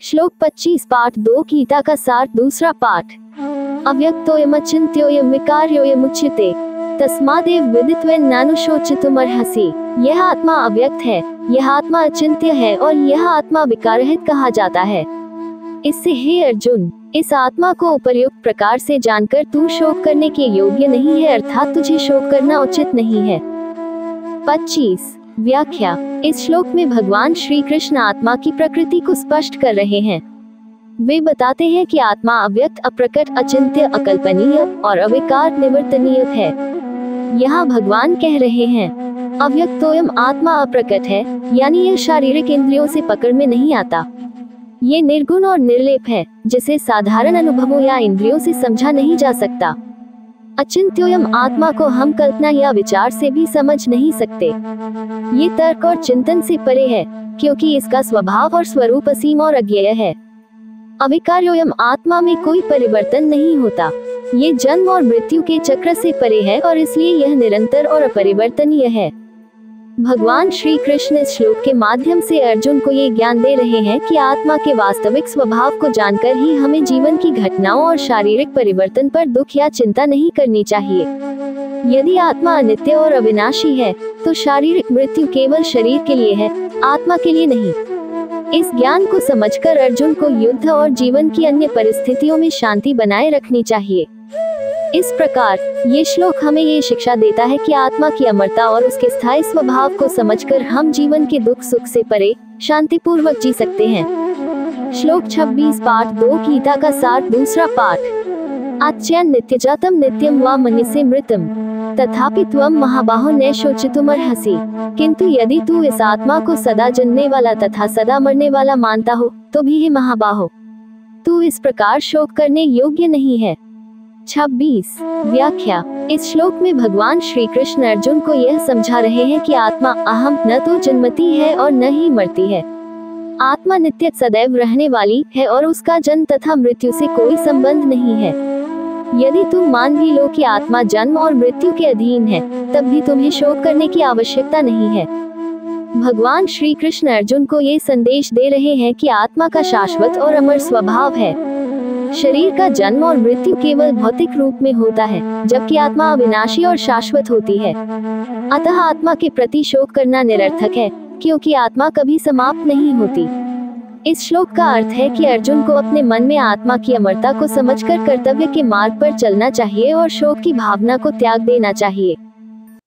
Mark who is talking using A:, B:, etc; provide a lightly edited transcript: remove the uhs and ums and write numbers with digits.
A: श्लोक 25 पाठ 2 गीता का सार दूसरा पाठ। अव्यक्तोयम अचिन्त्योयम विकार्योयम उच्यते तस्मादेव विदित्वेन नानुशोचितुमर्हसि। यह आत्मा अव्यक्त है, यह आत्मा अचिंत्य है और यह आत्मा विकाररहित कहा जाता है। इससे हे अर्जुन, इस आत्मा को उपर्युक्त प्रकार से जानकर तू शोक करने के योग्य नहीं है, अर्थात तुझे शोक करना उचित नहीं है। 25 व्याख्या। इस श्लोक में भगवान श्री कृष्ण आत्मा की प्रकृति को स्पष्ट कर रहे हैं। वे बताते हैं कि आत्मा अव्यक्त, अप्रकट, अचिंत्य, अकल्पनीय और अविकार निवर्तनीय है। यहाँ भगवान कह रहे हैं, अव्यक्तोयम आत्मा अप्रकट है, यानी यह शारीरिक इंद्रियों से पकड़ में नहीं आता। ये निर्गुण और निर्लेप है, जिसे साधारण अनुभवों या इंद्रियों से समझा नहीं जा सकता। अचिंत्योयम आत्मा को हम कल्पना या विचार से भी समझ नहीं सकते। ये तर्क और चिंतन से परे है, क्योंकि इसका स्वभाव और स्वरूप असीम और अज्ञेय है। अविकार्योयम आत्मा में कोई परिवर्तन नहीं होता। ये जन्म और मृत्यु के चक्र से परे है और इसलिए यह निरंतर और अपरिवर्तनीय है। भगवान श्री कृष्ण इस श्लोक के माध्यम से अर्जुन को ये ज्ञान दे रहे हैं कि आत्मा के वास्तविक स्वभाव को जानकर ही हमें जीवन की घटनाओं और शारीरिक परिवर्तन पर दुख या चिंता नहीं करनी चाहिए। यदि आत्मा अनित्य और अविनाशी है, तो शारीरिक मृत्यु केवल शरीर के लिए है, आत्मा के लिए नहीं। इस ज्ञान को समझकर अर्जुन को युद्ध और जीवन की अन्य परिस्थितियों में शांति बनाए रखनी चाहिए। इस प्रकार ये श्लोक हमें ये शिक्षा देता है कि आत्मा की अमरता और उसके स्थायी स्वभाव को समझकर हम जीवन के दुख सुख से परे शांतिपूर्वक जी सकते हैं। श्लोक 26 पाठ 2 गीता का सार दूसरा पाठ। आच्यन नित्यजातम नित्यम वा मन्यसे मृतम तथापि त्वम महाबाहो न शोचितुमर्हसि। किंतु यदि तू इस आत्मा को सदा जन्मने वाला तथा सदा मरने वाला मानता हो, तो भी हे महाबाहो, तू इस प्रकार शोक करने योग्य नहीं है। 26 व्याख्या। इस श्लोक में भगवान श्री कृष्ण अर्जुन को यह समझा रहे हैं कि आत्मा अहम न तो जन्मती है और न ही मरती है। आत्मा नित्य सदैव रहने वाली है और उसका जन्म तथा मृत्यु से कोई संबंध नहीं है। यदि तुम मान भी लो कि आत्मा जन्म और मृत्यु के अधीन है, तब भी तुम्हें शोक करने की आवश्यकता नहीं है। भगवान श्री कृष्ण अर्जुन को ये संदेश दे रहे हैं कि आत्मा का शाश्वत और अमर स्वभाव है। शरीर का जन्म और मृत्यु केवल भौतिक रूप में होता है, जबकि आत्मा अविनाशी और शाश्वत होती है। अतः आत्मा के प्रति शोक करना निरर्थक है, क्योंकि आत्मा कभी समाप्त नहीं होती। इस श्लोक का अर्थ है कि अर्जुन को अपने मन में आत्मा की अमरता को समझकर कर्तव्य के मार्ग पर चलना चाहिए और शोक की भावना को त्याग देना चाहिए।